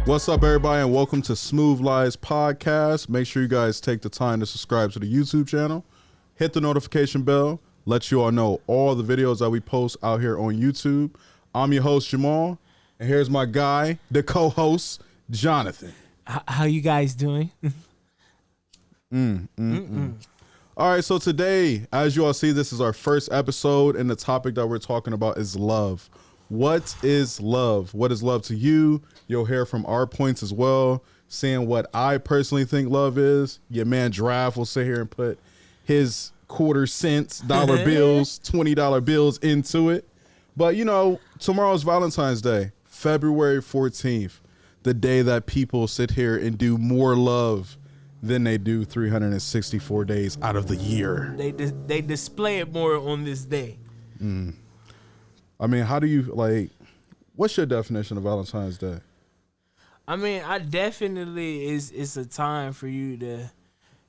What's up, everybody, and welcome to Smooth Lies Podcast. Make sure you guys take the time to subscribe to the YouTube channel, hit the notification bell, let you all know all the videos that we post out here on YouTube. I'm your host, Jamal, and here's my guy, the co-host, Jonathan. How you guys doing? All right, so today, as you all see, this is our first episode, and the topic that we're talking about is love. What is love? What is love to you? You'll hear from our points as well, seeing what I personally think love is. Your man Draft will sit here and put his quarter cents, dollar bills, $20 bills into it. But, you know, tomorrow's Valentine's Day, February 14th, the day that people sit here and do more love than they do 364 days out of the year. They display it more on this day. I mean, how do you, like, what's your definition of Valentine's Day? I mean, I definitely it's a time for you to,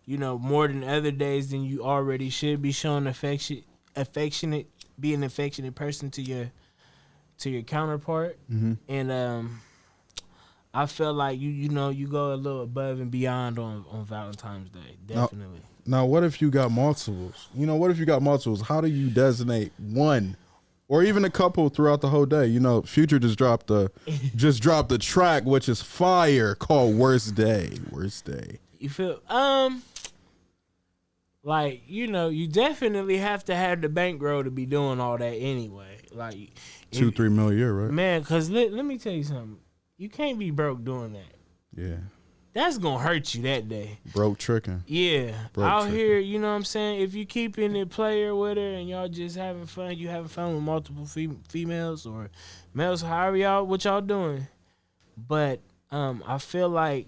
you know, more than other days than you already should be showing affectionate, be an affectionate person to your counterpart. And I feel like you know you go a little above and beyond on Valentine's Day. Definitely. Now, what if you got multiples? You know, what if you got multiples? How do you designate one or even a couple throughout the whole day? You know, Future just dropped the track, which is fire, called Worst Day. Worst Day. You feel like, you know, you definitely have to have the bankroll to be doing all that anyway. Like 2-3 mil a year, right? Man, because let me tell you something. You can't be broke doing that. Yeah. That's going to hurt you that day. Broke tricking. Yeah. Broke Out tricking. here, you know what I'm saying? If you keeping it player with her and y'all just having fun, you having fun with multiple females or males, however what y'all doing. But I feel like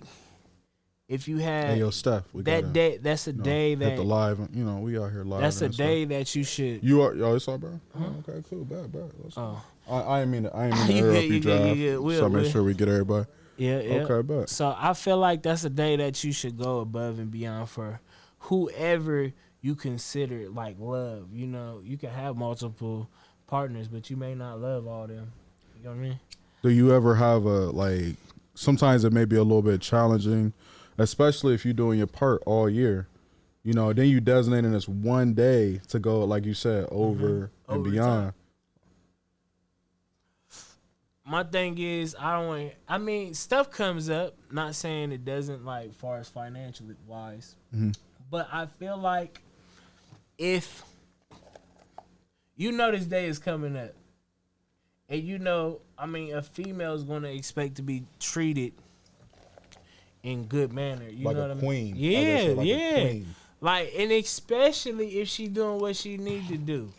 if you had Hey, yo, Steph, we that gotta, day, that's a you know, day hit that the live. You know, we out here live. that's a and day stuff. that you should. You are, yo, it's all, bro. Oh, okay, cool, bad. Let's Oh, I ain't mean to You interrupt good, you, Drive. you good. So We'll- make sure we get everybody. yeah. Okay, bet. So I feel like that's a day that you should go above and beyond for whoever you consider like love. You know, you can have multiple partners, but you may not love all them. You know what I mean? Do you ever have like, sometimes it may be a little bit challenging, especially if you're doing your part all year, you know, then you designating this one day to go, like you said, over and Over beyond. time. My thing is, I mean, stuff comes up, not saying it doesn't, like, far as financially wise, but I feel like if you know this day is coming up, and you know, I mean, a female is going to expect to be treated in good manner. You Like know a what I queen. mean? Like I Yeah, said, like a yeah. queen. Like, and especially if she doing what she need to do.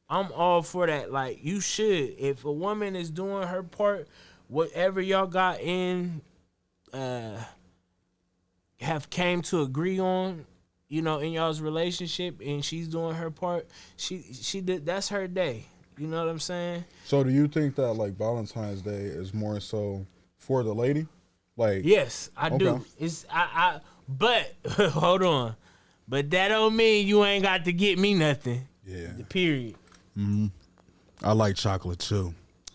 I'm all for that. Like, you should. If a woman is doing her part, whatever y'all got in, have came to agree on, you know, in y'all's relationship, and she's doing her part, she did. That's her day. You know what I'm saying? So do you think that, like, Valentine's Day is more so for the lady? Like, Yes, I do. Okay. It's but hold on. But that don't mean you ain't got to get me nothing. yeah, Period. I like chocolate too.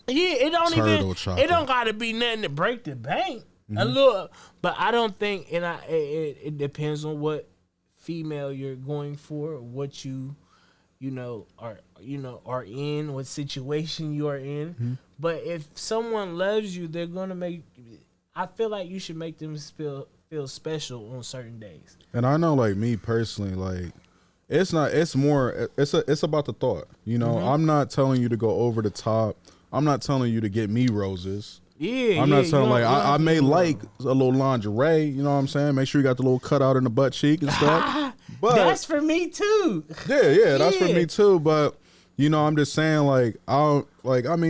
Yeah, it don't Turtle even. chocolate. It don't gotta be nothing to break the bank. A little, but I don't think. And it depends on what female you're going for, what you know are in, what situation you are in. But if someone loves you, they're gonna make. I feel like you should make them feel special on certain days. And I know, like, me personally, like, it's about the thought. You know, I'm not telling you to go over the top. I'm not telling you to get me roses. Yeah, I'm not telling, like, I may you know. like a little lingerie, you know what I'm saying? Make sure you got the little cutout in the butt cheek and stuff. But That's for me too. yeah, that's for Yeah. me too. But, you know, I'm just saying, like,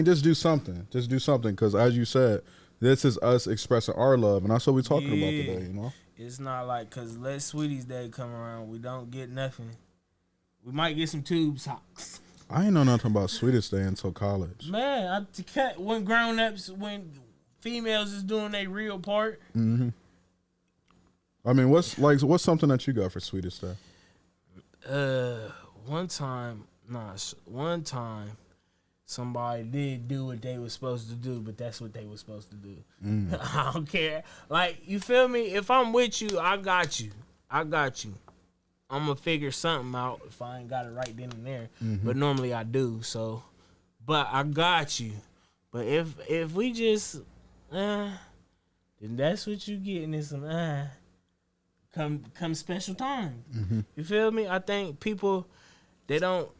just do something. Just do something. Because as you said, this is us expressing our love. And that's what we're talking about today, you know? It's not like, because let Sweetie's Day come around, we don't get nothing. We might get some tube socks. I ain't know nothing about Sweetest Day until college. Man, when grown-ups, when females is doing their real part. I mean, what's something that you got for Sweetest Day? One time somebody did do what they was supposed to do, but that's what they was supposed to do. I don't care. Like, you feel me? If I'm with you, I got you. I'm gonna figure something out if I ain't got it right then and there. But normally I do. So, but I got you. But if we just then that's what you getting is some come special time. You feel me? I think people they don't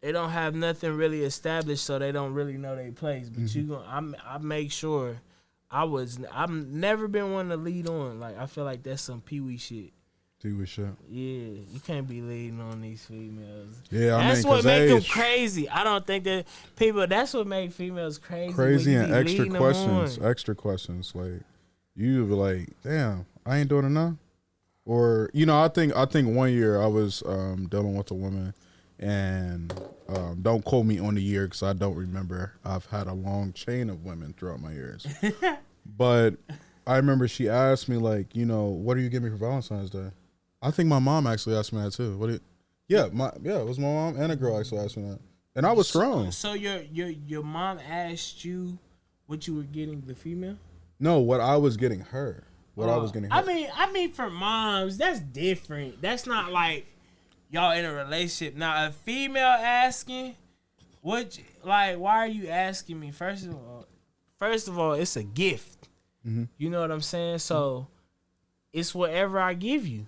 have nothing really established, so they don't really know their place. But I make sure I've never been one to lead on. Like, I feel like that's some pee-wee shit. Pee-wee shit. Yeah, you can't be leading on these females. Yeah, that's what make them crazy. I don't think that people. That's what make females crazy. Crazy and extra questions. Extra questions. Like, you be like, damn, I ain't doing enough. Or, you know, I think 1 year I was dealing with a woman, and don't quote me on the year because I don't remember. I've had a long chain of women throughout my years. But I remember she asked me, like, you know, what do you give me for Valentine's Day? I think my mom actually asked me that too. It was my mom and a girl actually asked me that. And I was strong. So your mom asked you what you were getting the female? No, what I was getting her. I was getting her. I mean for moms, that's different. That's not like y'all in a relationship. Now a female asking, why are you asking me? First of all, it's a gift. You know what I'm saying? So it's whatever I give you.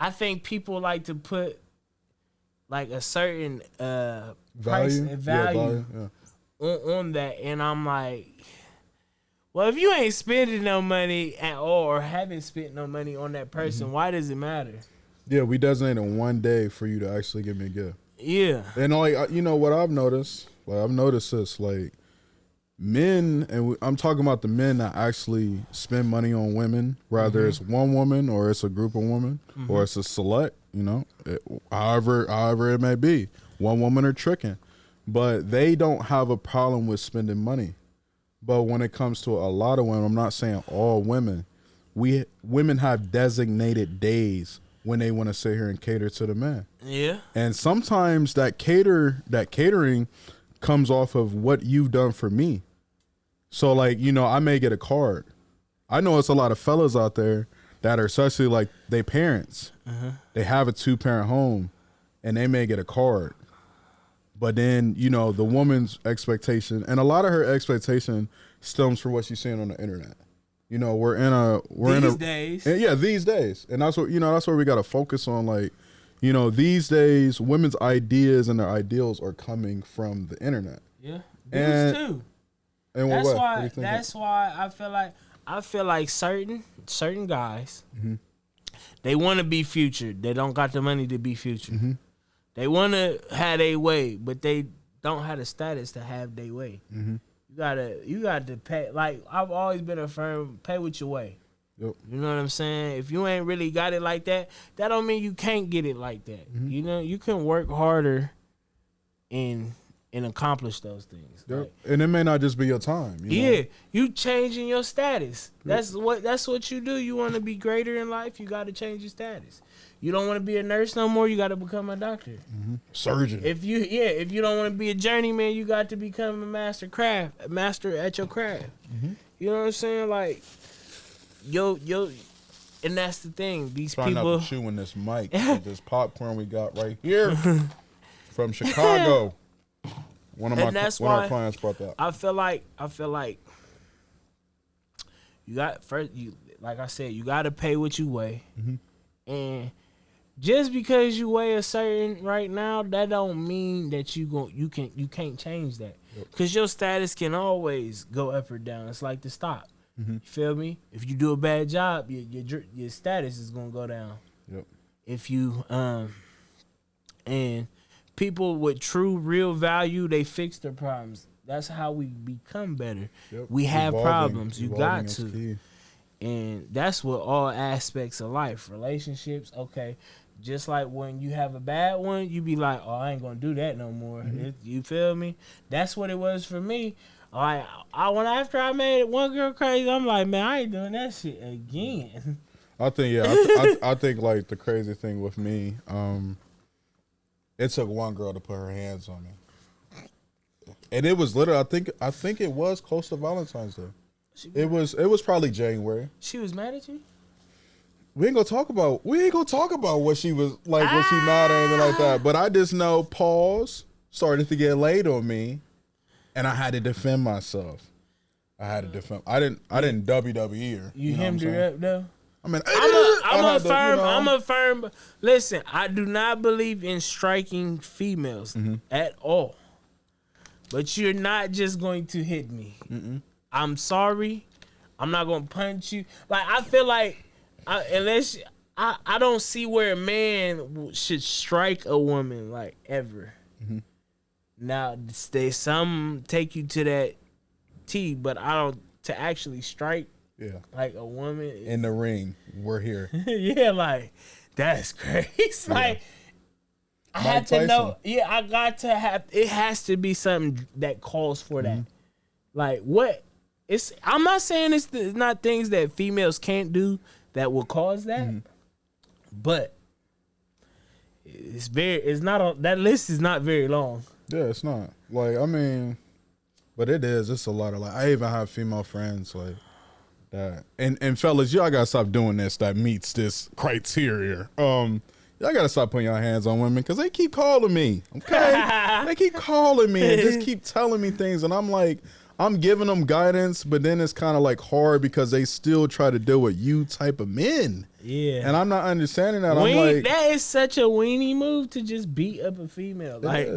I think people like to put like a certain price and value on that, and I'm like, well, if you ain't spending no money at all or haven't spent no money on that person, why does it matter? Yeah, we designated one day for you to actually give me a gift. Yeah, and like, you know what I've noticed? Like, I've noticed this, like, men, and I'm talking about the men that actually spend money on women, whether it's one woman or it's a group of women or it's a select, you know, however it may be, one woman are tricking, but they don't have a problem with spending money. But when it comes to a lot of women, I'm not saying all women, women have designated days when they want to sit here and cater to the men. Yeah, and sometimes that catering comes off of what you've done for me. So, like, you know, I may get a card. I know it's a lot of fellas out there that are especially like they parents. They have a 2-parent home, and they may get a card. But then, you know, the woman's expectation, and a lot of her expectation stems from what she's seeing on the internet. You know, these days. Yeah, these days. And that's what, you know, that's where we got to focus on. Like, you know, these days, women's ideas and their ideals are coming from the internet. Yeah, dudes too. And that's why I feel like certain guys, they want to be Future. They don't got the money to be Future. They want to have their way, but they don't have the status to have their way. You gotta pay. Like, I've always been a firm, pay with your way. Yep. You know what I'm saying? If you ain't really got it like that, that don't mean you can't get it like that. You know, you can work harder and accomplish those things. Yep. Like, and it may not just be your time. You know? You changing your status. That's what you do. You want to be greater in life, you got to change your status. You don't want to be a nurse no more, you got to become a doctor. Surgeon. If you don't want to be a journeyman, you got to become a master at your craft. You know what I'm saying? Like, and that's the thing. These Trying people not to chew in this mic with this popcorn we got right here from Chicago. One of our clients brought that. I feel like you got like I said, you got to pay what you weigh, and just because you weigh a certain right now, that don't mean that you can't change that, because your status can always go up or down. It's like the stock. You feel me? If you do a bad job, your status is gonna go down. Yep. If you and people with true, real value, they fix their problems. That's how we become better. Yep. We have problems. You got to. Key. And that's what all aspects of life, relationships, okay. Just like when you have a bad one, you be like, oh, I ain't going to do that no more. You feel me? That's what it was for me. Like, after I made one girl crazy, I'm like, man, I ain't doing that shit again. I think, I think, like, the crazy thing with me, it took one girl to put her hands on me. And it was literally, I think it was close to Valentine's Day. It was probably January. She was mad at you? We ain't gonna talk about what she was like, was she mad or anything like that. But I just know Paul's started to get laid on me, and I had to defend myself. I didn't WWE her. You hemmed her up though? I mean, I'm a firm. Listen, I do not believe in striking females at all. But you're not just going to hit me. I'm sorry. I'm not going to punch you. Like, I feel like, I don't see where a man should strike a woman, like, ever. Now, some take you to that T, but I don't, to actually strike, like, a woman. In the ring, we're here. Yeah, like, that's crazy. Like, I have to know. Yeah, I got to have. It has to be something that calls for that. Like what? I'm not saying it's not things that females can't do that will cause that, but it's not. That list is not very long. Yeah, it's not. Like I mean, but it is. It's a lot of like. I even have female friends like that. And fellas, y'all gotta stop doing this. That meets this criteria. Y'all gotta stop putting your hands on women because they keep calling me. Okay, they keep calling me and just keep telling me things, and I'm like, I'm giving them guidance, but then it's kind of like hard because they still try to deal with you type of men. Yeah, and I'm not understanding that. I'm like, that is such a weenie move to just beat up a female. Like,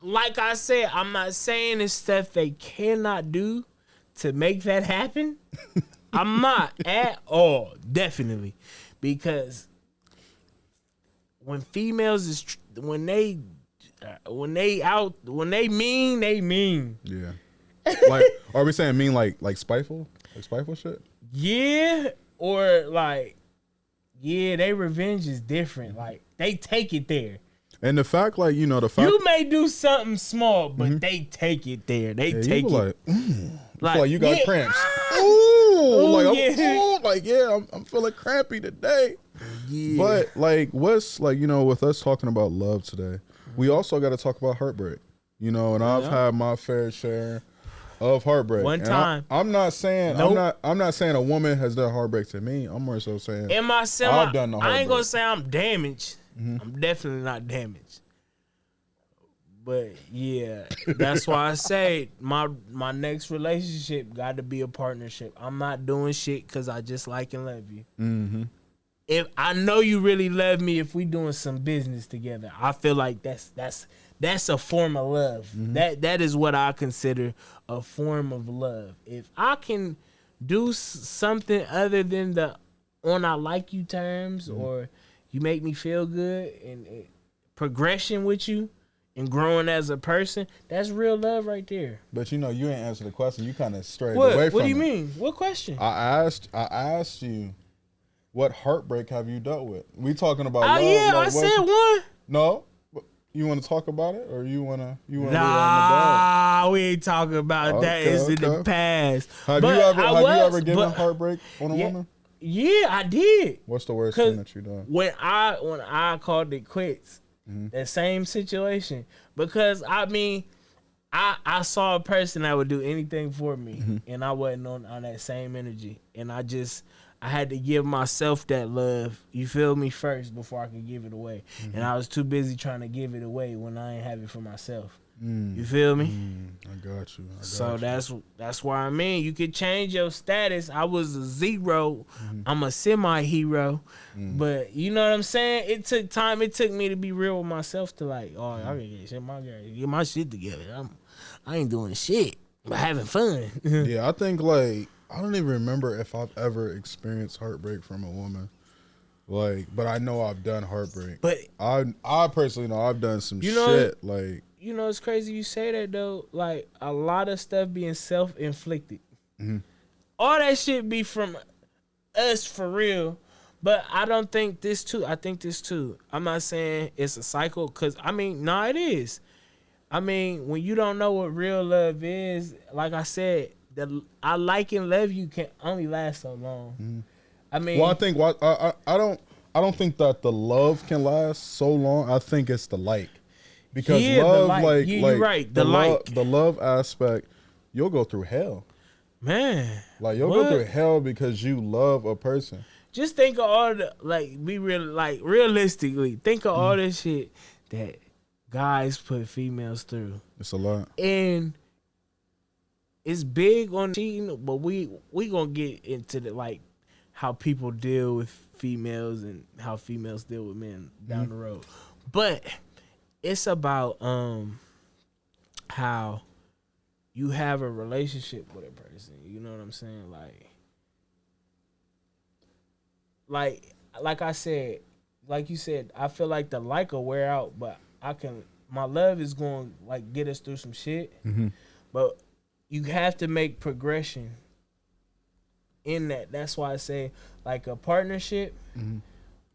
like I said, I'm not saying it's stuff they cannot do to make that happen. I'm not at all, definitely, because when females is when they mean, they mean. Yeah. Like, are we saying mean like spiteful? Like spiteful shit? Yeah, or like, yeah, they revenge is different. Like, they take it there. And the fact, like, you know, you may do something small, but they take it there. They take it. Like you got cramps. Ooh, like yeah. I'm feeling crampy today. Yeah. But like, what's like, you know, with us talking about love today, we also got to talk about heartbreak. You know, and I've had my fair share of heartbreak. One time. I'm not saying I'm not saying a woman has done heartbreak to me. I'm more so saying I've done the heartbreak. I ain't gonna say I'm damaged. I'm definitely not damaged. But yeah, that's why I say my next relationship got to be a partnership. I'm not doing shit because I just like and love you. If I know you really love me, if we doing some business together, I feel like that's a form of love. That is what I consider a form of love. If I can do something other than the on I like you terms, or you make me feel good and progression with you and growing as a person, that's real love right there. But you know, you ain't answered the question. You kind of strayed away from it. What do you mean? What question? I asked you, what heartbreak have you dealt with? We talking about love. Yeah, I said one. No? You want to talk about it, or you want to? Nah, we ain't talking about that. It's in the past. Have you ever given heartbreak on a woman? Yeah, I did. What's the worst thing that you done? When I called it quits, that same situation, because I mean, I saw a person that would do anything for me, and I wasn't on that same energy, and I had to give myself that love, you feel me, first before I could give it away. And I was too busy trying to give it away when I ain't have it for myself. You feel me? I got you. That's why I mean, you could change your status. I was a zero. I'm a semi-hero. But you know what I'm saying? It took time. It took me to be real with myself to like, I gotta get my shit together. I ain't doing shit, but having fun. Yeah, I think like, I don't even remember if I've ever experienced heartbreak from a woman. Like, but I know I've done heartbreak. But I personally know I've done some shit. Like, you know, it's crazy you say that though. Like, a lot of stuff being self-inflicted. All that shit be from us for real. But I don't think this too. I think this too. I'm not saying it's a cycle, because I mean, it is. I mean, when you don't know what real love is, like I said, I like and love you can only last so long. I mean, well, I think I don't think that the love can last so long. I think it's the like. Because Yeah, the love, light. like, Yeah, like you're right. the The light. the love aspect, you'll go through hell. Man, Like you'll what? go through hell because you love a person. Just think of all the be real, realistically. Think of all the shit that guys put females through, It's a lot. and it's big on cheating. But we gonna get into how people deal with females and how females deal with men down the road. But it's about how you have a relationship with a person. You know what I'm saying? Like I said, like you said, I feel like the like will wear out, but my love is going to get us through some shit. Mm-hmm. But you have to make progression in that. That's why I say a partnership. Mm-hmm.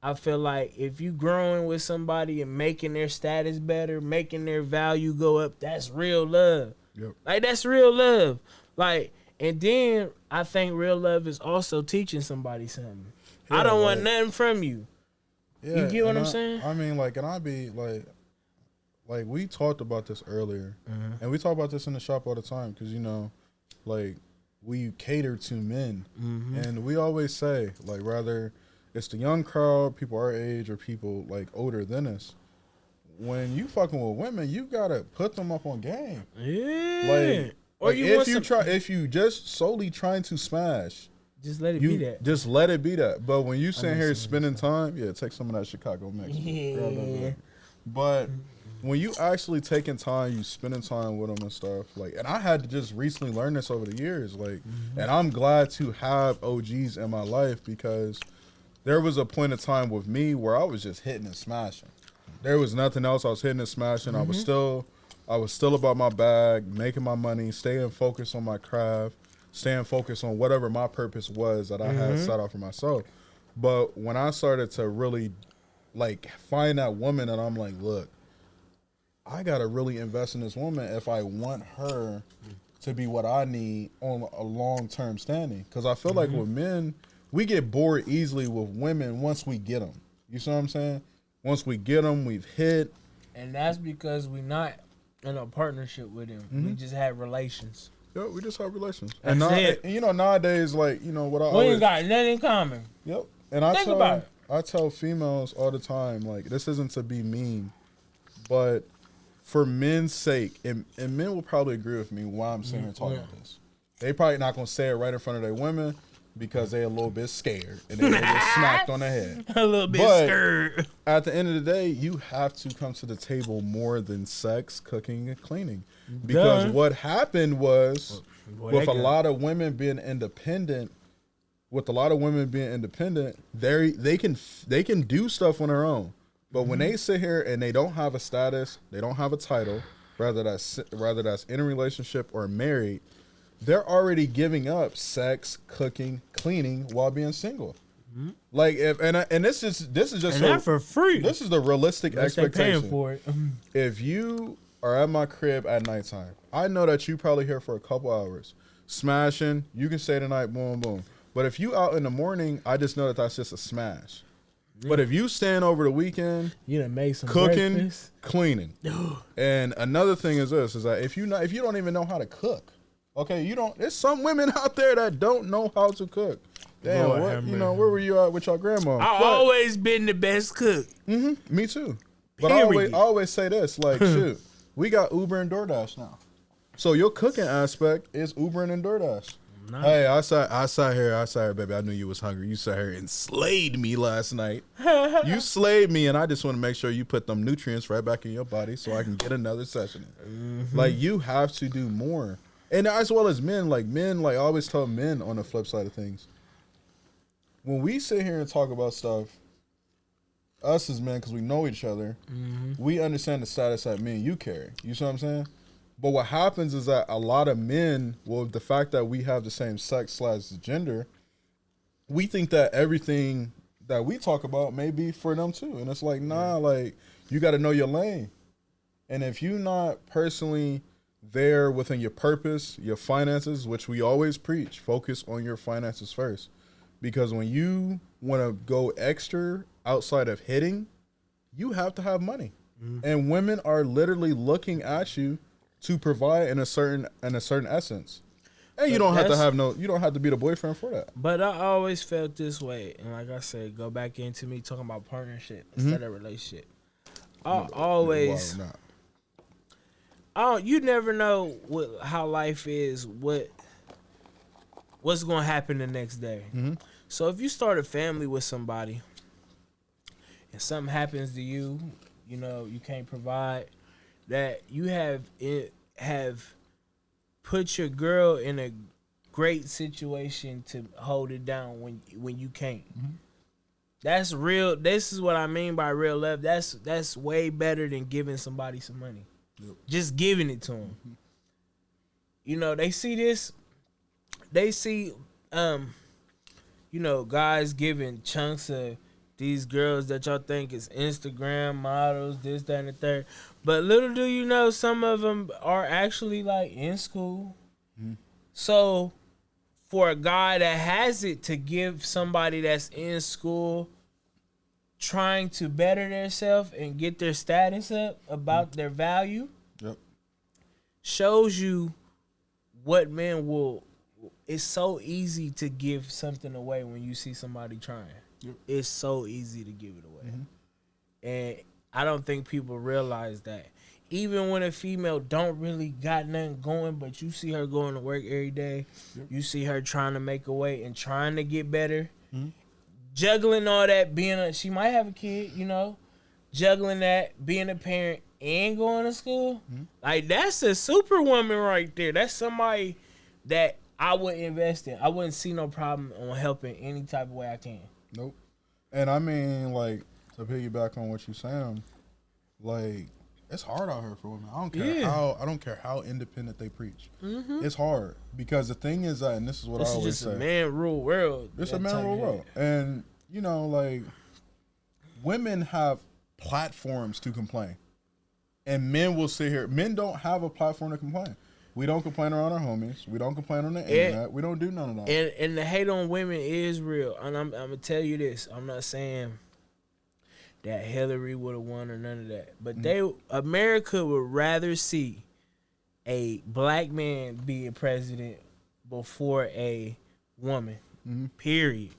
I feel like if you growing with somebody and making their status better, making their value go up, that's real love. Yep. That's real love. And then I think real love is also teaching somebody something. Yeah, I don't want nothing from you. Yeah, You get what I'm saying? I mean, and I be like we talked about this earlier, and we talk about this in the shop all the time because we cater to men, and we always say rather it's the young crowd, people our age, or people older than us. When you fucking with women, you gotta put them up on game. Yeah. Or if you just solely trying to smash, just let it be that. Just let it be that. But when you sitting here spending time, take some of that Chicago mix. Yeah. But when you actually taking time, you spending time with them and stuff, and I had to just recently learn this over the years, and I'm glad to have OGs in my life because there was a point of time with me where I was just hitting and smashing. There was nothing else. I was hitting and smashing. I was still about my bag, making my money, staying focused on my craft, staying focused on whatever my purpose was that I had set out for myself. But when I started to really find that woman and I'm like, look, I gotta really invest in this woman if I want her to be what I need on a long-term standing. Because I feel like with men, we get bored easily with women once we get them. You see what I'm saying? Once we get them, we've hit. And that's because we're not in a partnership with him. We just had relations. Yeah, we just have relations. That's it. And nowadays, what I We always... ain't got nothing in common. Yep. And I tell females all the time, this isn't to be mean, but for men's sake, and men will probably agree with me why I'm sitting here talking about this. They probably not going to say it right in front of their women because they're a little bit scared and they get smacked on the head. A little bit scared. At the end of the day, you have to come to the table more than sex, cooking, and cleaning. Because what happened was, with a lot of women being independent, they can do stuff on their own. But when they sit here and they don't have a status, they don't have a title, whether that's in a relationship or married, they're already giving up sex, cooking, cleaning while being single. This is just not for free. This is the realistic expectation. Paying for it. If you are at my crib at nighttime, I know that you probably here for a couple hours, smashing. You can stay tonight, boom, boom. But if you out in the morning, I just know that that's just a smash. Yeah. But if you staying over the weekend, you done make some cooking, breakfast. Cleaning, and another thing is this: is that if you don't even know how to cook, okay, there's some women out there that don't know how to cook. Damn, where were you at with your grandma? I've always been the best cook. Me too. But I always say this, shoot, we got Uber and DoorDash now. So your cooking aspect is Ubering and DoorDash. Nice. Hey, I sat here, baby. I knew you was hungry. You sat here and slayed me last night. You slayed me, and I just want to make sure you put them nutrients right back in your body so I can get another session in. You have to do more. And as well as men, I always tell men on the flip side of things, when we sit here and talk about stuff, us as men, because we know each other, we understand the status that me and you carry. You see what I'm saying? But what happens is that a lot of men, the fact that we have the same sex / gender, we think that everything that we talk about may be for them too. And it's you got to know your lane. And if you're not personally there within your purpose, your finances, which we always preach, focus on your finances first. Because when you want to go extra outside of hitting, you have to have money. and women are literally looking at you to provide in a certain essence. And you don't have to be the boyfriend for that. But I always felt this way, and like I said, go back into me talking about partnership instead of relationship. You never know how life is, what's gonna happen the next day. So if you start a family with somebody, and something happens to you, you can't provide, that you have put your girl in a great situation to hold it down when you can't. That's real. This is what I mean by real love. That's way better than giving somebody some money. Just giving it to them. They see this. They see, guys giving chunks of these girls that y'all think is Instagram models, this, that, and the third. But little do you know, some of them are actually like in school. So for a guy that has it to give somebody that's in school trying to better themselves and get their status up about their value, shows you what men will. It's so easy to give something away when you see somebody trying. It's so easy to give it away. And I don't think people realize that. Even when a female don't really got nothing going, but you see her going to work every day, you see her trying to make a way and trying to get better, juggling all that, she might have a kid, juggling that, being a parent and going to school. Like, that's a superwoman right there. That's somebody that I would invest in. I wouldn't see no problem on helping any type of way I can. Nope. And I mean, like, to piggyback on what you're saying, like, it's hard out here for women. I don't care how independent they preach. It's hard because the thing is that, and this is what I always say, it's a man rule world. It's a man rule world, and like, women have platforms to complain, and men will sit here. Men don't have a platform to complain. We don't complain around our homies. We don't complain on the internet. We don't do none of that. And the hate on women is real. And I'm gonna tell you this. I'm not saying that Hillary would have won or none of that. But America would rather see a black man be a president before a woman. Period.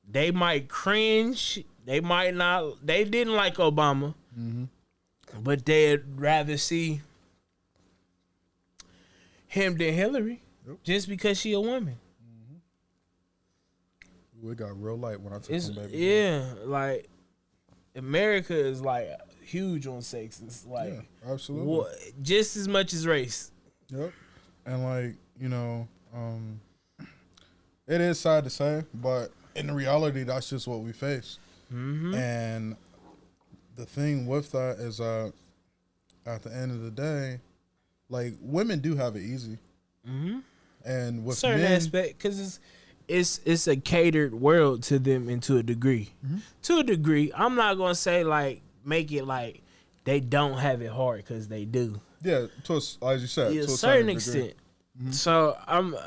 They might cringe. They might not. They didn't like Obama. But they'd rather see him than Hillary, just because she a woman. We got real light when I took him, baby. Yeah, like, America is like huge on sex. It's like, absolutely, just as much as race. And like, it is sad to say, but in reality, that's just what we face. And the thing with that is, at the end of the day, like, women do have it easy, and with certain men, aspect, because it's a catered world to them, and to a degree. To a degree, I'm not gonna say like make it like they don't have it hard, because they do. Yeah, as you said, to a certain extent. So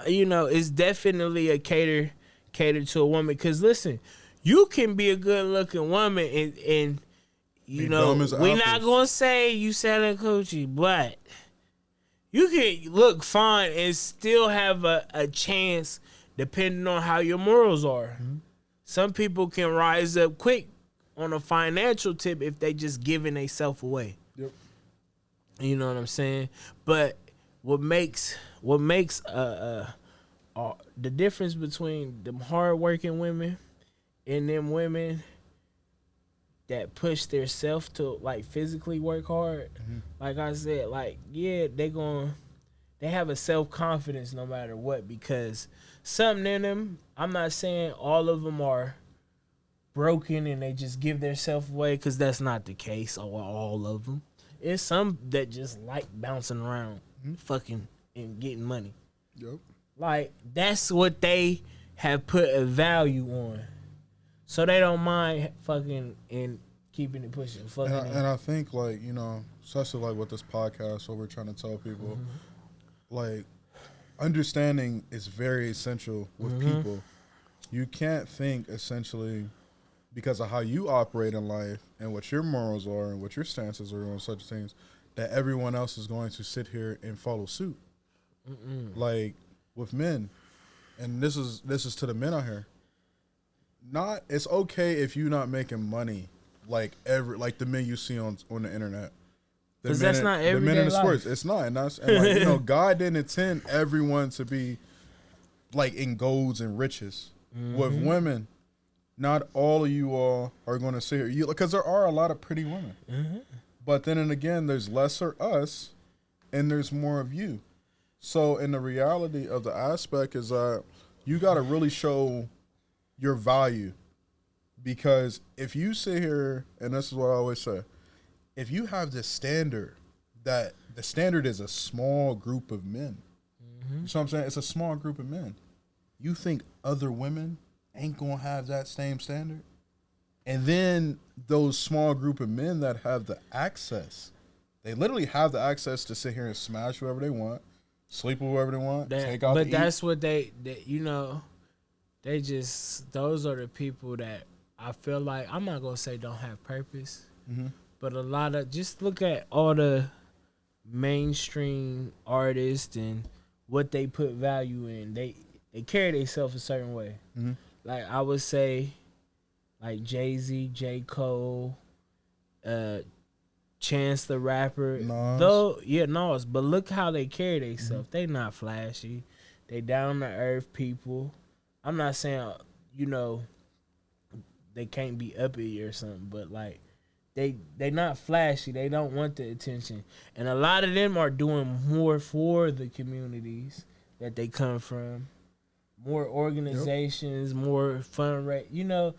it's definitely a catered to a woman. Because listen, you can be a good looking woman and we not gonna say you selling coochie, but you can look fine and still have a chance, depending on how your morals are. Some people can rise up quick on a financial tip if they just giving themselves away. You know what I'm saying? But what makes the difference between them hardworking women and them women that push their self to like physically work hard, like I said, like, yeah, they have a self-confidence no matter what, because something in them, I'm not saying all of them are broken and they just give their self away, because that's not the case, or all of them. It's some that just like bouncing around, fucking, and getting money. Like, that's what they have put a value on. So they don't mind fucking and keeping it pushing. And I think, like, especially like with this podcast, what we're trying to tell people, like, understanding is very essential with people. You can't think essentially because of how you operate in life and what your morals are and what your stances are on such things, that everyone else is going to sit here and follow suit. Like with men, and this is to the men out here. It's okay if you're not making money like the men you see on the internet. Because that's not everyday the men in the life. sports. It's not, and like, God didn't intend everyone to be like in golds and riches. With women, not all of you all are going to sit here because there are a lot of pretty women. But then and again, there's lesser us, and there's more of you. So, in the reality of the aspect is that you got to really show your value, because if you sit here, and this is what I always say, if you have this standard that the standard is a small group of men, you know what I'm saying? It's a small group of men. You think other women ain't gonna have that same standard? And then those small group of men that have the access, they literally have the access to sit here and smash whoever they want, sleep with whoever they want, take out. But that's what they you know, they just, those are the people that I feel like, I'm not gonna say don't have purpose, but a lot of, just look at all the mainstream artists and what they put value in. They carry themselves a certain way. Like I would say, like Jay-Z, J. Cole, Chance the Rapper. Nas. Nas. But look how they carry themselves. They not flashy. They down to earth people. I'm not saying, you know, they can't be uppity or something, but like they not flashy. They don't want the attention. And a lot of them are doing more for the communities that they come from. More organizations, more fun rate, you know.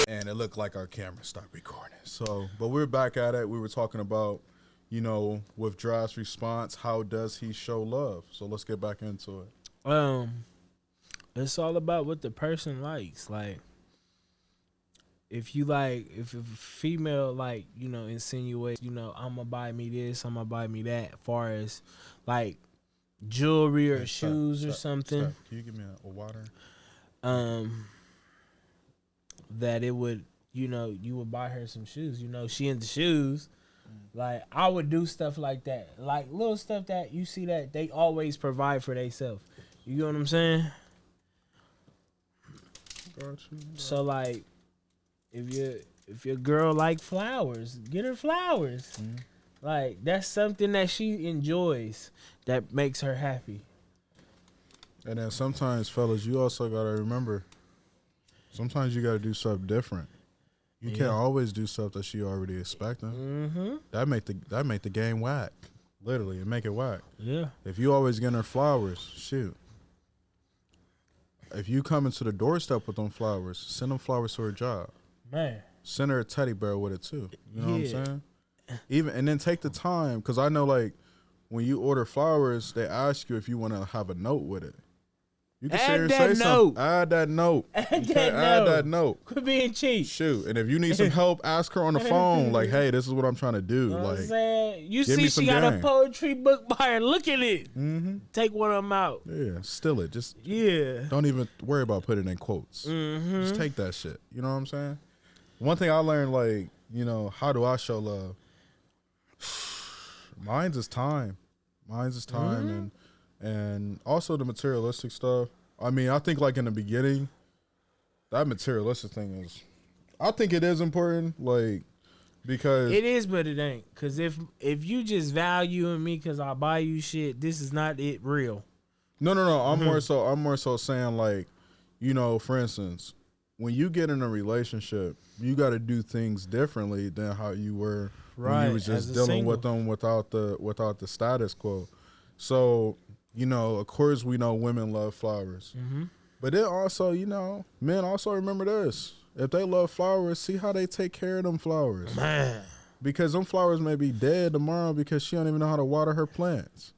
And it looked like our camera stopped recording. So, but we're back at it. We were talking about, you know, with Draft's response, how does he show love? So let's get back into it. It's all about what the person likes. Like, if a female, like, you know, insinuates, you know, I'm gonna buy me this, I'm gonna buy me that, as far as like jewelry or shoes or something. Can you give me a water? That it would, you know, you would buy her some shoes. You know, she into shoes. Like, I would do stuff like that. Like, little stuff that you see that they always provide for themselves. You know what I'm saying? Got you. So, like, if your girl like flowers, get her flowers. Like, that's something that she enjoys that makes her happy. And then sometimes, fellas, you also got to remember, sometimes you got to do something different. You can't always do stuff that she already expecting. That make the game whack. Literally, it make it whack. Yeah. If you always getting her flowers, shoot. If you come into the doorstep with them flowers, send them flowers to her job. Man. Send her a teddy bear with it too. You know what I'm saying? And then take the time, because I know, like, when you order flowers, they ask you if you want to have a note with it. You can Add that note. Add that note. Add that note. Quit being cheap. Shoot. And if you need some help, ask her on the phone. Like, hey, this is what I'm trying to do. You know like, what I'm saying? You give me see some she got a game. poetry book by her. Look at it. Take one of them out. Yeah, steal it. Just Yeah. don't even worry about putting it in quotes. Just take that shit. You know what I'm saying? One thing I learned, like, you know, how do I show love? Mine's is time. And also the materialistic stuff. I mean, I think, like, in the beginning, that materialistic thing is, I think it is important, like, because It is, but it ain't. Because if you just valuing me because I buy you shit, this is not it real. No. I'm more so saying, like, you know, for instance, when you get in a relationship, you got to do things differently than how you were when you was just dealing with them without the status quo. So, you know, of course, we know women love flowers, but then also, you know, men also remember this: if they love flowers, see how they take care of them flowers, Man. because them flowers may be dead tomorrow because she don't even know how to water her plants.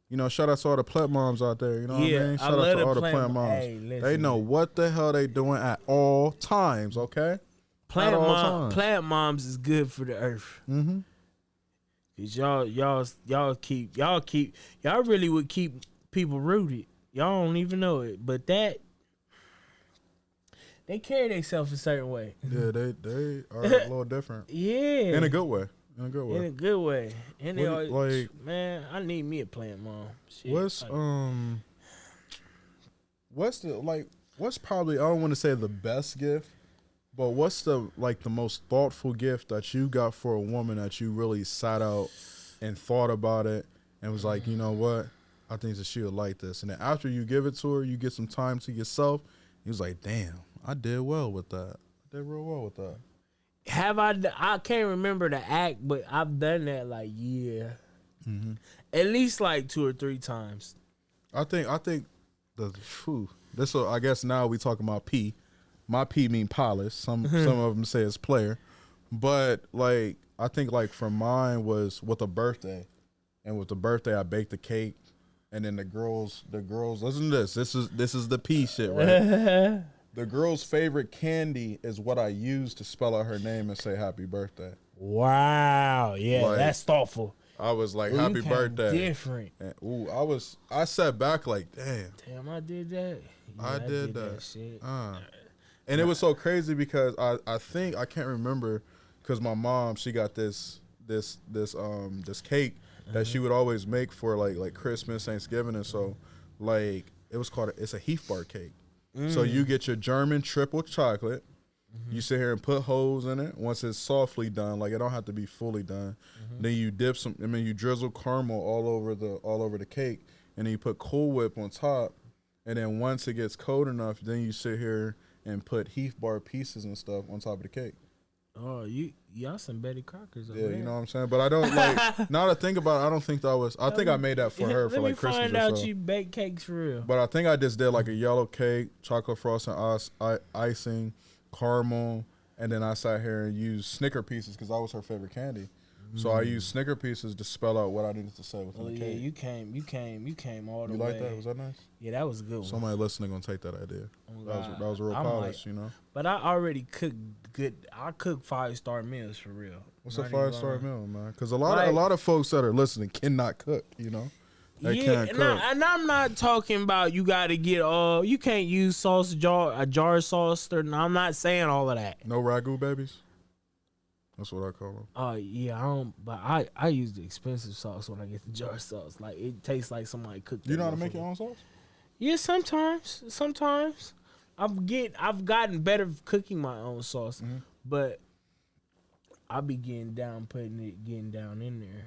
You know, shout out to all the plant moms out there. You know what I mean? Shout out to all the plant moms. Hey, listen, they know what the hell they doing at all times. Okay, plant moms is good for the earth. Cause y'all really would keep people rooted. Y'all don't even know it, but they carry themselves a certain way. Yeah, they are a little different. Yeah, In a good way. In a good way. In a good way. And they What do always, you- like- man, I need me a plant mom. Shit, what's probably, I don't want to say the best gift, but what's the most thoughtful gift that you got for a woman that you really sat out and thought about it and was like, you know what, I think that she would like this. And then after you give it to her, you get some time to yourself. He was like, damn, I did well with that. I did real well with that. I can't remember the act, but I've done that at least like 2 or 3 times. I think this. I guess now we talking about P. My P mean polish. Some of them say it's player, but like I think like for mine was with a birthday, and with the birthday I baked the cake, and then the girls listen to this. This is the P shit, right? The girl's favorite candy is what I use to spell out her name and say happy birthday. Wow, yeah, Like, that's thoughtful. I was like, Ooh, happy you came birthday. Different. And, I sat back like, damn. I did that. Yeah, I did that. Shit. And it was so crazy because I think, I can't remember, because my mom, she got this cake that she would always make for like Christmas, Thanksgiving, and so like it's a Heath bar cake. So you get your German triple chocolate. You sit here and put holes in it. Once it's softly done, like it don't have to be fully done. Then you dip you drizzle caramel all over the cake, and then you put Cool Whip on top. And then once it gets cold enough, then you sit here and put Heath bar pieces and stuff on top of the cake. Oh, y'all some Betty Crockers. Yeah, you know what I'm saying? But I don't like, now to think about it, I don't think that was, I think I made that for her for like Christmas or so. Let me find out you bake cakes for real. But I think I just did like a yellow cake, chocolate frosting, icing, caramel, and then I sat here and used Snicker pieces because that was her favorite candy. So I used Snicker pieces to spell out what I needed to say within the cake. You came all the way. You like that? Was that nice? Yeah, that was a good one. Somebody listening gonna take that idea. Oh, That was real polish, you know. But I already cook good. I cook 5-star meals for real. What's a 5-star meal, man? Because a lot of folks that are listening cannot cook, you know. They can't cook. And I'm not talking about you got to get you can't use a jar of sauce. I'm not saying all of that. No ragu babies. That's what I call them. Oh yeah, I don't. But I use the expensive sauce when I get the jar sauce. Like it tastes like somebody cooked. You know how to make your own sauce? Yeah, sometimes. I've gotten better cooking my own sauce, but I be getting down in there.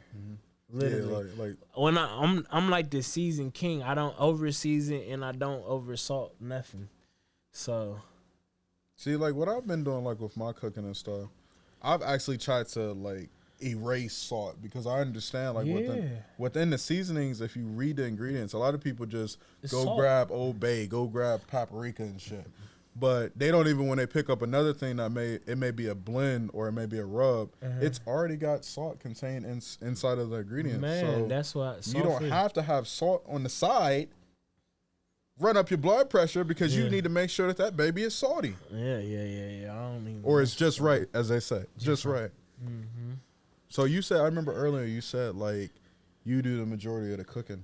Literally, yeah, like when I'm like the seasoned king. I don't over season and I don't over salt nothing. So, see, like what I've been doing, like with my cooking and stuff, I've actually tried to like erase salt because I understand like within the seasonings, if you read the ingredients, a lot of people just grab Old Bay, go grab paprika and shit. But they don't even, when they pick up another thing that may be a blend or it may be a rub, it's already got salt contained inside of the ingredients. Man, so that's why you don't have to have salt on the side. Run up your blood pressure because you need to make sure that baby is salty. Yeah. I don't even. Or it's just right, as they say, just right. Mm-hmm. So you said, I remember earlier you said like you do the majority of the cooking.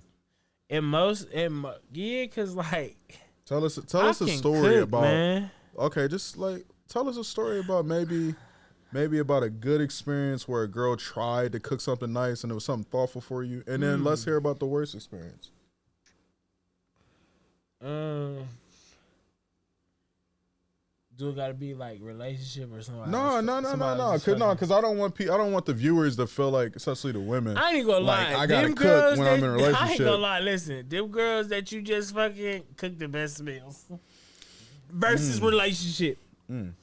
Cause like. Tell us a story about. Man. Okay, just like tell us a story about maybe about a good experience where a girl tried to cook something nice and it was something thoughtful for you, and then let's hear about the worst experience. Do it gotta be like relationship or something? No, because I don't want the viewers to feel like, especially the women. I ain't gonna lie. I gotta cook when I'm in a relationship. I ain't gonna lie. Listen, them girls that you just fucking cook the best meals versus relationship. And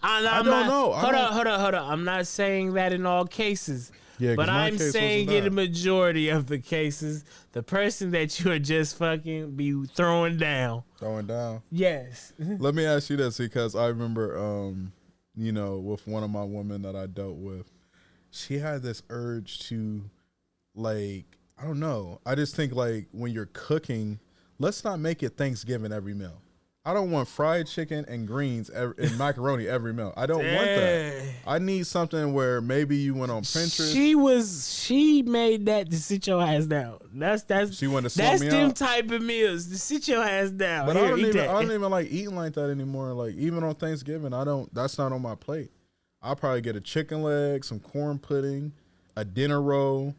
I don't know. Hold on. I'm not saying that in all cases. Yeah, but I'm saying in the majority of the cases, the person that you are just fucking be throwing down. Yes. Let me ask you this, because I remember, with one of my women that I dealt with, she had this urge to, like, I don't know. I just think, like, when you're cooking, let's not make it Thanksgiving every meal. I don't want fried chicken and greens and macaroni every meal. I don't want that. I need something where maybe you went on Pinterest. She made that to sit your ass down. That's She wanted to slump that's me them out. type of meals to sit your ass down. But Here, I eat that. don't even like eating like that anymore. Like even on Thanksgiving, that's not on my plate. I'll probably get a chicken leg, some corn pudding, a dinner roll,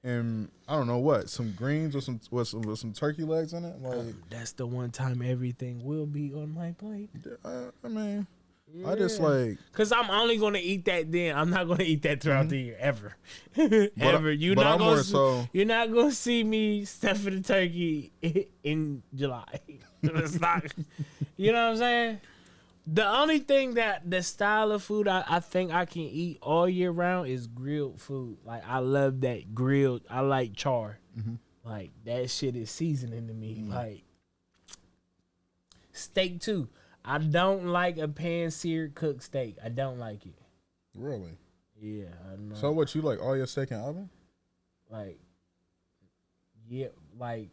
and I don't know what, some greens with some turkey legs in it. Like That's the one time everything will be on my plate. I mean, I just like, Cause I'm only gonna eat that then. I'm not gonna eat that throughout the year ever. Ever. You're but not I'm gonna more so- you're not gonna see me stuffing the turkey in July. It's not, you know what I'm saying? The only thing that the style of food I think I can eat all year round is grilled food. Like I love that grilled. I like char. Like that shit is seasoning to me. Like steak too. I don't like a pan-seared cooked steak. I don't like it. really. Yeah, I know. So what, you like all your steak in oven? Like, yeah, like,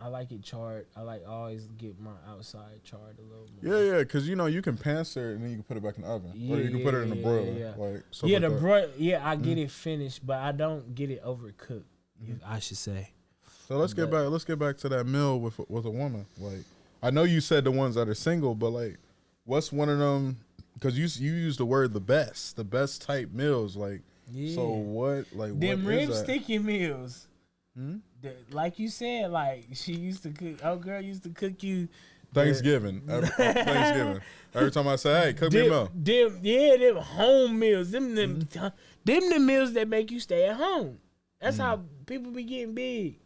I like it charred. I always get my outside charred a little more. Yeah, because you can pan sear it and then you can put it back in the oven, or you can put it in the broiler. Yeah. Like stuff Yeah, like the that. broil. Yeah, I get it finished, but I don't get it overcooked. I should say. So let's get back. Let's get back to that meal with a woman. Like, I know you said the ones that are single, but like, what's one of them? Because you used the word the best type meals. Like, Yeah. so what? Like, Them what rib is that? sticky meals. Like you said, like she used to cook. Oh, girl used to cook you. Thanksgiving. Thanksgiving. Every time I say, "Hey, cook me a meal." Them home meals. Them the meals that make you stay at home. That's how people be getting big.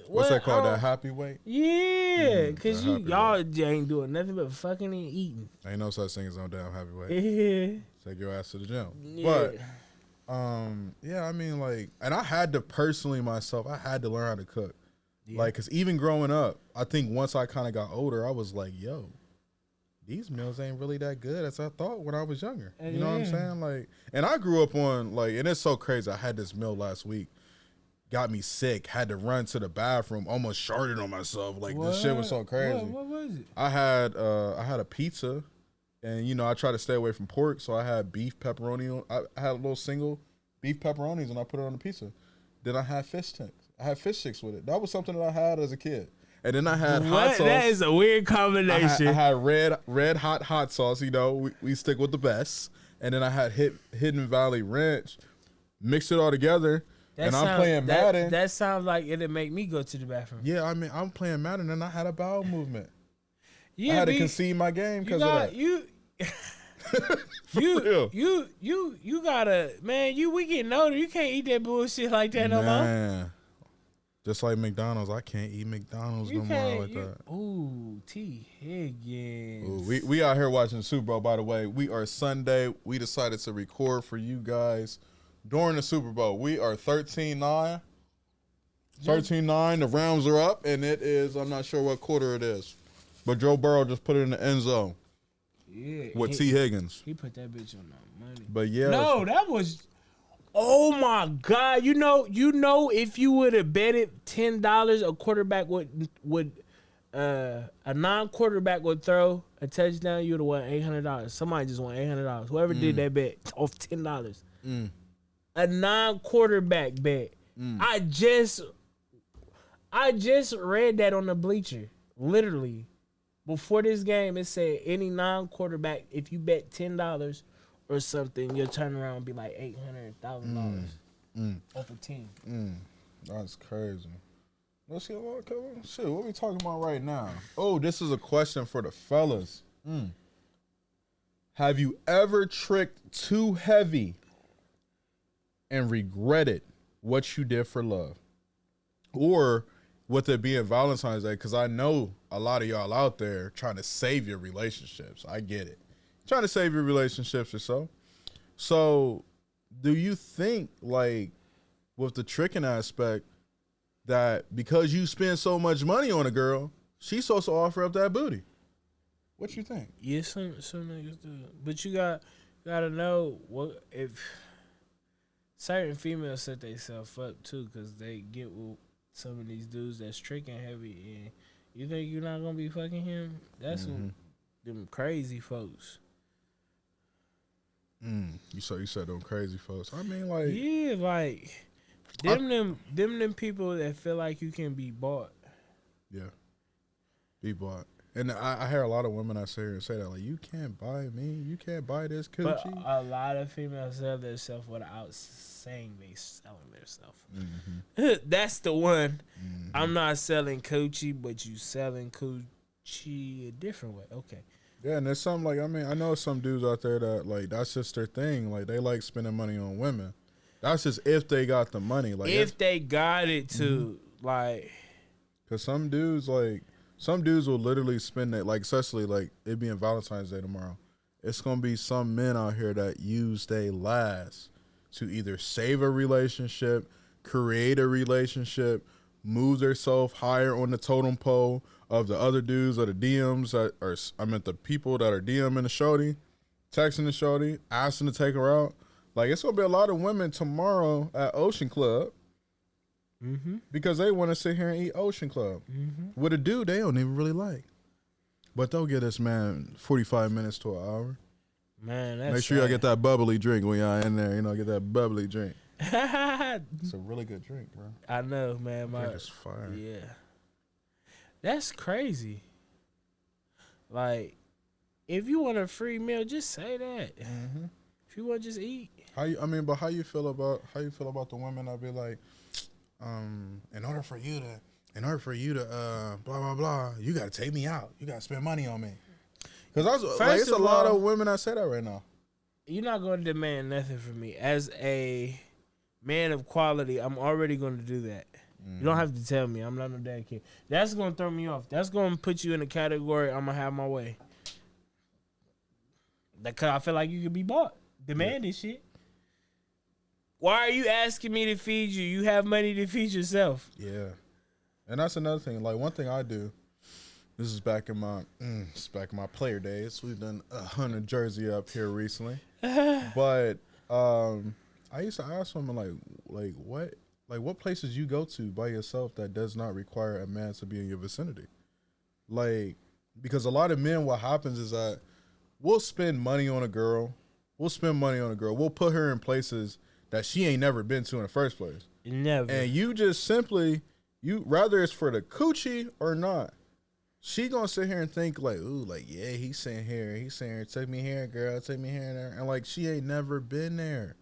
What's that called? That happy weight? Yeah, cause that happy y'all ain't doing nothing but fucking and eating. Ain't no such thing as no damn happy weight. Yeah. Take your ass to the gym. Yeah. But yeah, I mean, like, and I had to personally myself, I had to learn how to cook. Yeah. Like, cause even growing up, I think once I kind of got older, I was like, yo, these meals ain't really that good as I thought when I was younger. You know what I'm Yeah. saying? Like, and I grew up on like, and it's so crazy. I had this meal last week, got me sick, had to run to the bathroom, almost sharded on myself. Like, this shit was so crazy. What was it? I had a pizza, and I try to stay away from pork, so I had beef pepperoni. I had a little single beef pepperonis, and I put it on the pizza. Then I had fish sticks. I had fish sticks with it. That was something that I had as a kid. And then I had hot sauce. That is a weird combination. I had red hot sauce. We stick with the best. And then I had Hidden Valley Ranch. Mixed it all together. I'm playing Madden. That sounds like it'd make me go to the bathroom. Yeah, I mean, I'm playing Madden, and I had a bowel movement. Yeah, I had to concede my game because of that. You gotta, man. We getting older. You can't eat that bullshit like that no more. Man. Just like McDonald's, I can't eat McDonald's no more like that. Ooh, T. Higgins. Ooh, we out here watching the Super Bowl, by the way. We are Sunday. We decided to record for you guys during the Super Bowl. We are 13-9. 13-9. The Rams are up, and it is, I'm not sure what quarter it is. But Joe Burrow just put it in the end zone. Yeah. With T. Higgins. He put that bitch on the money. But yeah. No, that was... Oh my God! You know, if you would have betted $10, a quarterback would a non-quarterback would throw a touchdown, you would have won $800. Somebody just won $800. Whoever did that bet off $10, a non-quarterback bet. I just read that on the bleacher. Literally, before this game, it said any non-quarterback, if you bet $10. Or something, you'll turn around and be like $800,000 off a team. That's crazy. Let's get shit. What we talking about right now? Oh, this is a question for the fellas. Have you ever tricked too heavy and regretted what you did for love, or with it being Valentine's Day? Because I know a lot of y'all out there trying to save your relationships. I get it. Trying to save your relationships or so. So, do you think, like, with the tricking aspect, that because you spend so much money on a girl, she's supposed to offer up that booty? What you think? Yeah, some niggas do. But you gotta know what if certain females set themselves up too, because they get with some of these dudes that's tricking heavy, and You think you're not gonna be fucking him? That's some, them crazy folks. You said them crazy folks. I mean, like, Yeah, like them people that feel like you can be bought. yeah, be bought. And I hear a lot of women out here and say that, like, you can't buy me, you can't buy this But coochie. a lot of females sell themselves without saying they selling themselves. That's the one. I'm not selling coochie, but you selling coochie a different way. Okay. Yeah, and there's some, like, I mean, I know some dudes out there that, like, that's just their thing. Like, they like spending money on women. That's just if they got the money. Like, if they got it to, like, because some dudes will literally spend it, like, especially, like, it being Valentine's Day tomorrow. It's going to be some men out here that use their last to either save a relationship, create a relationship, move themselves higher on the totem pole of the other dudes or the DMs the people that are DMing the shorty, texting the shorty, asking to take her out. Like, it's going to be a lot of women tomorrow at Ocean Club because they want to sit here and eat Ocean Club with a dude they don't even really like. But they'll get this man 45 minutes to an hour. Man, that's Make sure y'all get that bubbly drink when y'all in there. You know, get that bubbly drink. It's a really good drink, bro. I know, man. My It's fire. Yeah. That's crazy. Like, if you want a free meal, just say that. If you want to just eat. How you feel about the women that be like, in order for you to blah blah blah, you gotta take me out. You gotta spend money on me. Because it's a lot of women that say that right now. You're not going to demand nothing from me. As a man of quality, I'm already going to do that. You don't have to tell me. I'm not no dad kid. That's going to throw me off. That's going to put you in a category I'm going to have my way. Because I feel like you could be bought. Demand this shit. Why are you asking me to feed you? You have money to feed yourself. Yeah. And that's another thing. Like, one thing I do, this is back in my player days. We've done 100 jersey up here recently. But I used to ask women, what places you go to by yourself that does not require a man to be in your vicinity? Like, because a lot of men, what happens is that we'll spend money on a girl. We'll put her in places that she ain't never been to in the first place. Never. And you just simply, rather it's for the coochie or not, she gonna sit here and think like, ooh, like, yeah, he's saying here, take me here, girl, take me here and there. And like, she ain't never been there.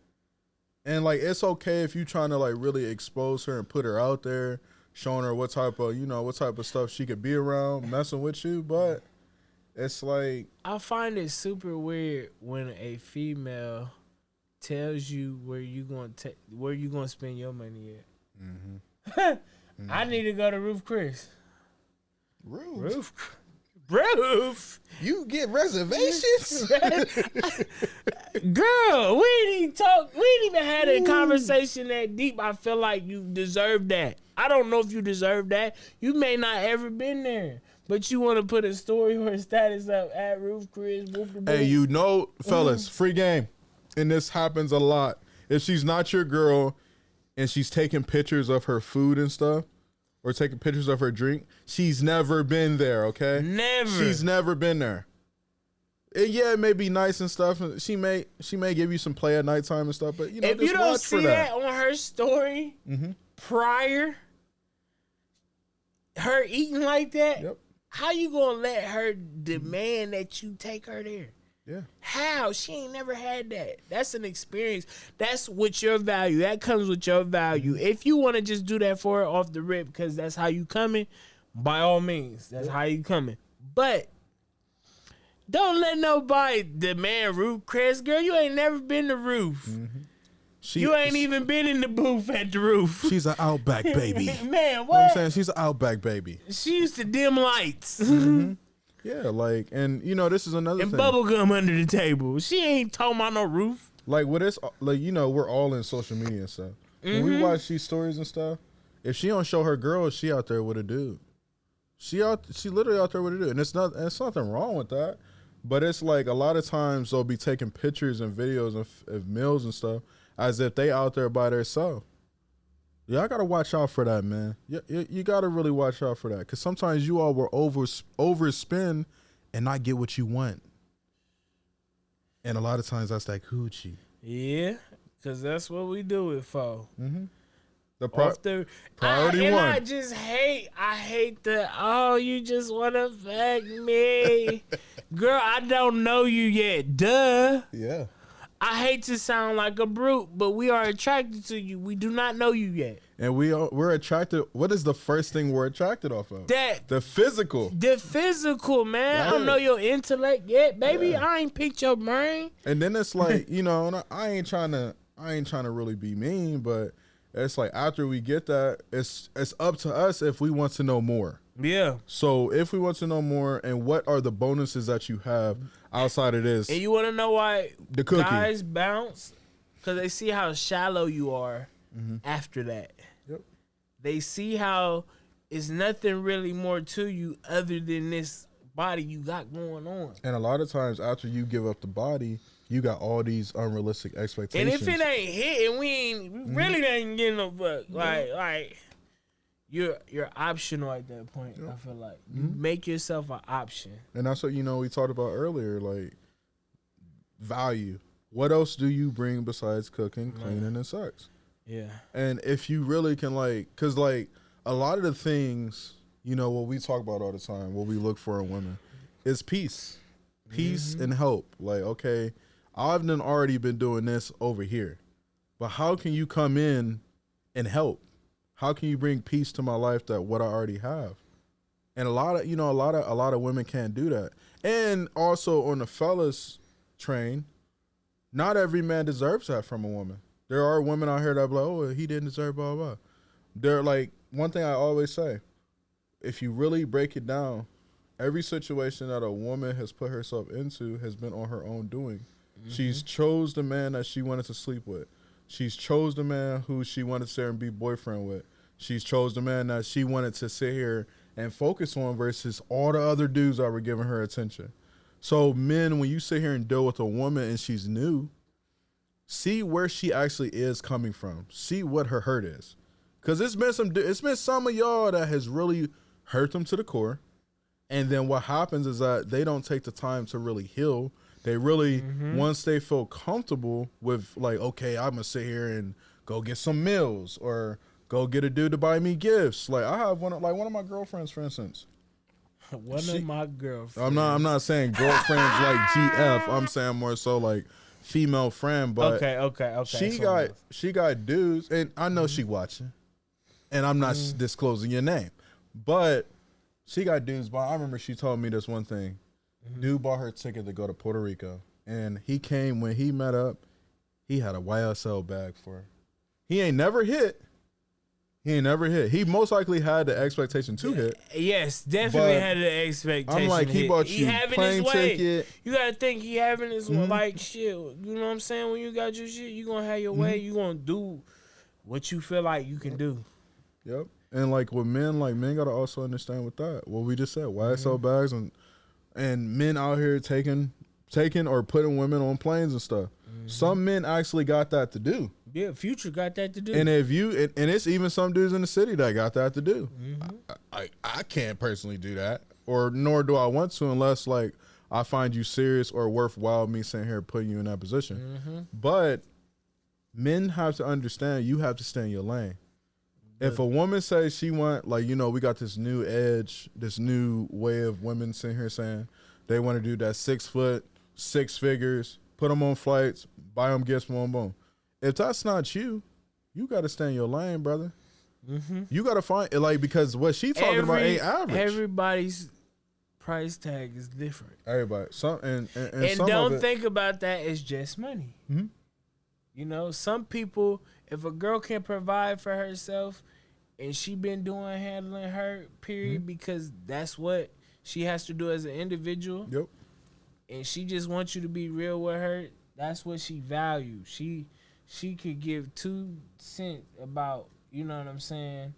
And like, it's okay if you trying to like really expose her and put her out there, showing her what type of stuff she could be around, messing with you. But it's like, I find it super weird when a female tells you where you gonna spend your money at. I need to go to Roof Chris. Roof. You get reservations? Girl, we ain't even had a conversation that deep. I feel like you deserve that. I don't know if you deserve that. You may not ever been there, but you want to put a story or a status up at Roof Chris. Hey, you know, fellas, free game. And this happens a lot. If she's not your girl and she's taking pictures of her food and stuff, or taking pictures of her drink, she's never been there, okay? Never. She's never been there. And yeah, it may be nice and stuff. And she may give you some play at nighttime and stuff, but you know, if just you don't watch see for that on her story prior, her eating like that, how you gonna let her demand that you take her there? Yeah. How? She ain't never had that. That's an experience. That's with your value. That comes with your value. If you want to just do that for her off the rip because that's how you coming, by all means, that's how you coming. But don't let nobody demand Roof Chris. Girl, you ain't never been to Roof. You ain't even been in the booth at the Roof. She's an Outback baby. Man, what? You know what I'm saying? She's an Outback baby. She used to dim lights. Yeah, like, and you know, this is another and thing. bubble gum under the table. She ain't talking about no roof. Like, with this, like, you know, we're all in social media and stuff. When we watch these stories and stuff, if she don't show her girl, she out there with a dude. She literally out there with a dude, and it's nothing wrong with that. But it's like a lot of times they'll be taking pictures and videos of meals and stuff as if they out there by themselves. Yeah, I gotta watch out for that, man. You gotta really watch out for that, because sometimes you all will overspend and not get what you want, and a lot of times that's that coochie. Yeah, because that's what we do it for. Mm-hmm. Priority one. I hate the, oh, you just want to fuck me. Girl, I don't know you yet. Duh. Yeah. I hate to sound like a brute, but we are attracted to you. We do not know you yet. And we're attracted. What is the first thing we're attracted off of? The physical. The physical, man. Right. I don't know your intellect yet, baby. Yeah. I ain't picked your brain. And then it's like, you know, and I ain't trying to really be mean, but it's like after we get that, it's up to us if we want to know more. Yeah. So if we want to know more, and what are the bonuses that you have outside of this? And you want to know why the cookie. Guys bounce? Because they see how shallow you are after that. Yep. They see how it's nothing really more to you other than this body you got going on. And a lot of times after you give up the body, you got all these unrealistic expectations. And if it ain't hitting, we really ain't getting no fuck. Like you're optional at that point. Yep. I feel like you make yourself an option. And that's what, you know, we talked about earlier, like value. What else do you bring besides cooking, cleaning, and sex? Yeah. And if you really can, like, because like a lot of the things, you know, what we talk about all the time, what we look for in women is peace and help. Like, okay, I've already been doing this over here, but how can you come in and help? How can you bring peace to my life that what I already have? And a lot of women can't do that. And also on the fellas train, not every man deserves that from a woman. There are women out here that be like, oh, he didn't deserve blah, blah, blah. They're like, one thing I always say, if you really break it down, every situation that a woman has put herself into has been on her own doing. She's chose the man that she wanted to sleep with. She's chose the man who she wanted to sit and be boyfriend with. She's chose the man that she wanted to sit here and focus on versus all the other dudes that were giving her attention. So men, when you sit here and deal with a woman and she's new, see where she actually is coming from. See what her hurt is. Because it's been some of y'all that has really hurt them to the core. And then what happens is that they don't take the time to really heal. They really, once they feel comfortable with like, okay, I'm going to sit here and go get some meals or go get a dude to buy me gifts. Like I have one of my girlfriends, for instance. One of my girlfriends. I'm not saying girlfriends like GF. I'm saying more so like female friend. But okay. She got dudes, and I know she watching, and I'm not disclosing your name, but she got dudes. But I remember she told me this one thing. Dude bought her ticket to go to Puerto Rico, and he came when he met up. He had a YSL bag for her. He ain't never hit. He most likely had the expectation to hit. Yes, definitely had the expectation. I'm like, he bought you plane ticket. You gotta think he having his like shit. You know what I'm saying? When you got your shit, you gonna have your way. You gonna do what you feel like you can do. Yep. And like with men, men gotta also understand with that what we just said. YSL bags and men out here taking or putting women on planes and stuff. Some men actually got that to do. Yeah, Future got that to do. And if you and it's even some dudes in the city that got that to do. I can't personally do that, or nor do I want to, unless like I find you serious or worthwhile me sitting here putting you in that position. But men have to understand you have to stay in your lane. If a woman says she want, like, you know, we got this new edge, this new way of women sitting here saying they want to do that 6 foot, 6 figures, put them on flights, buy them gifts, boom, boom. If that's not you, you got to stay in your lane, brother. You got to find it, like, because what she talking about ain't average. Everybody's price tag is different. Everybody, and some don't think about that as just money. You know, some people, if a girl can provide for herself and she been handling her period because that's what she has to do as an individual. Yep. And she just wants you to be real with her. That's what she values. She could give 2 cents about, you know what I'm saying,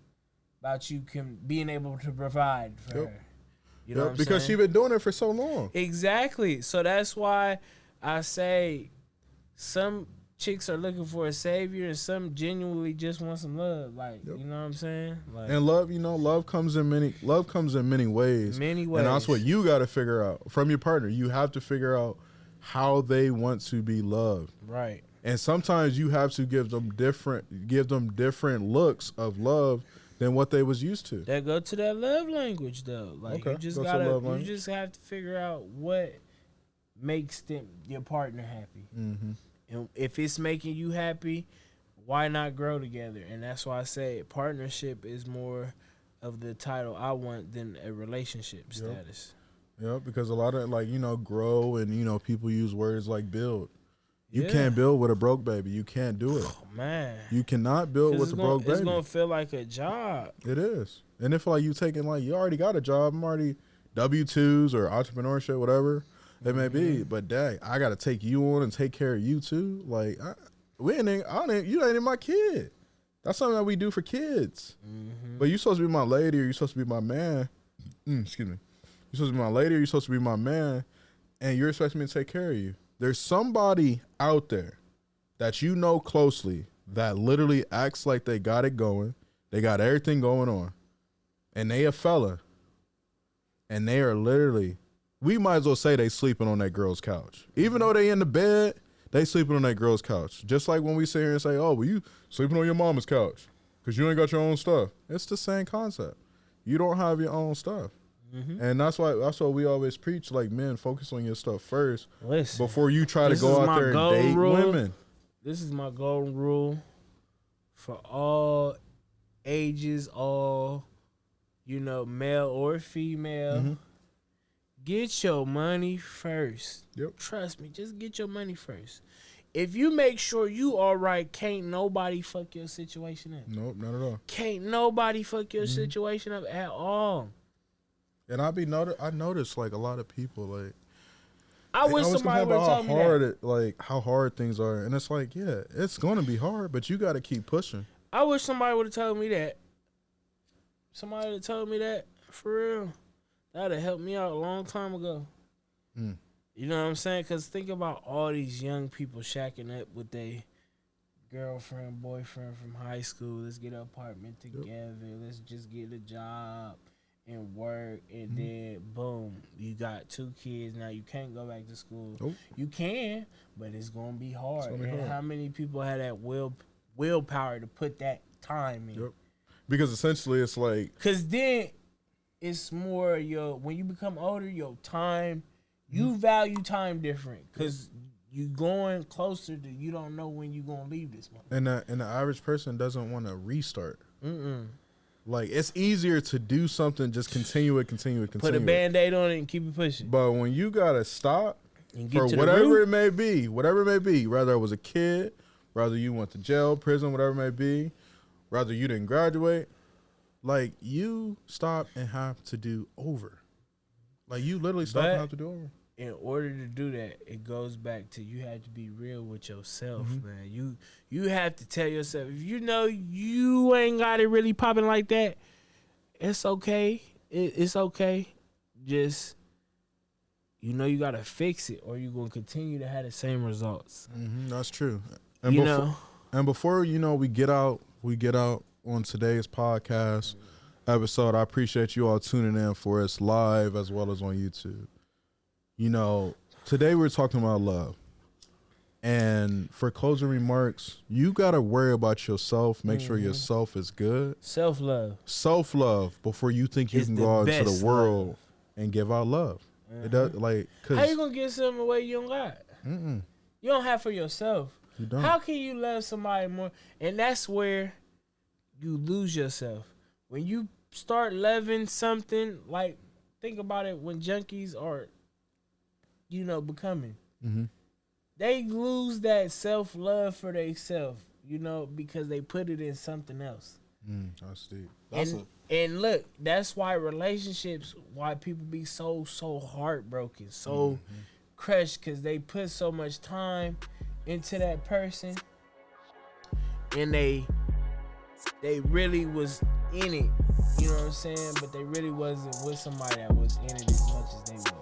about you being able to provide for her. You know what I'm because saying? she been doing it for so long. Exactly. So that's why I say some chicks are looking for a savior, and some genuinely just want some love. Like, you know what I'm saying? Like, and love, love comes in many ways. Many ways. And that's what you got to figure out from your partner. You have to figure out how they want to be loved. Right. And sometimes you have to give them different looks of love than what they was used to. That go to that love language though. Like, you just have to figure out what makes your partner happy. Mm-hmm. And if it's making you happy, why not grow together? And that's why I say partnership is more of the title I want than a relationship status. Yeah, because a lot of grow and people use words like build. You can't build with a broke baby. You can't do it. Oh, man. You cannot build with a broke baby. It's going to feel like a job. It is. And if you taking you already got a job, I'm already W-2s or entrepreneurship, whatever it may be. But dang, I got to take you on and take care of you too. Like, you ain't even my kid. That's something that we do for kids. Mm-hmm. But you supposed to be my lady or you supposed to be my man. Excuse me. You're supposed to be my lady or you're supposed to be my man. And you're expecting me to take care of you. There's somebody out there that you know closely that literally acts like they got it going. They got everything going on. And they a fella. And they are literally, we might as well say they sleeping on that girl's couch. Even though they in the bed, they sleeping on that girl's couch. Just like when we sit here and say, oh, well, you sleeping on your mama's couch because you ain't got your own stuff. It's the same concept. You don't have your own stuff. Mm-hmm. And that's what we always preach, like, men, focus on your stuff first. Listen, before you try to go out there and date women. This is my golden rule for all ages, all, male or female. Mm-hmm. Get your money first. Yep. Trust me, just get your money first. If you make sure you all right, can't nobody fuck your situation up. Nope, not at all. Can't nobody fuck your situation up at all. And I noticed like a lot of people like I wish somebody would tell me that. How hard things are, and it's like, yeah, it's gonna be hard, but you got to keep pushing. I wish somebody would have told me that. Somebody would have told me that for real. That'd have helped me out a long time ago. Mm. You know what I'm saying? Because think about all these young people shacking up with their girlfriend, boyfriend from high school. Let's get an apartment together. Let's just get a job and work, and then boom, you got 2 kids. Now you can't go back to school. Nope. You can, but it's gonna be hard. And how many people have that willpower to put that time in? Yep. Because essentially, it's like, because then it's more when you become older, your time, you value time different because you going closer to, you don't know when you gonna leave this one. And the average person doesn't want to restart. Like, it's easier to do something, just continue it. Put a Band-Aid on it and keep it pushing. But when you got to stop for whatever it may be, whether it was a kid, whether you went to jail, prison, whatever it may be, whether you didn't graduate, like, you stop and have to do over. Like, you literally stop and have to do over. In order to do that, it goes back to you have to be real with yourself, man. You have to tell yourself, if you know you ain't got it really popping like that, it's okay. It's okay. Just, you got to fix it or you're going to continue to have the same results. That's true. And before we get out on today's podcast episode, I appreciate you all tuning in for us live as well as on YouTube. Today we're talking about love. And for closing remarks, you got to worry about yourself. Make sure yourself is good. Self-love before you think you can go out into the world and give out love. It does, how you going to give something away you don't got? You don't have for yourself. You don't. How can you love somebody more? And that's where you lose yourself. When you start loving something, like, think about it when junkies are becoming. They lose that self-love for themselves, because they put it in something else. That's deep. And look, that's why why people be so heartbroken, so crushed, because they put so much time into that person, and they really was in it, you know what I'm saying? But they really wasn't with somebody that was in it as much as they was.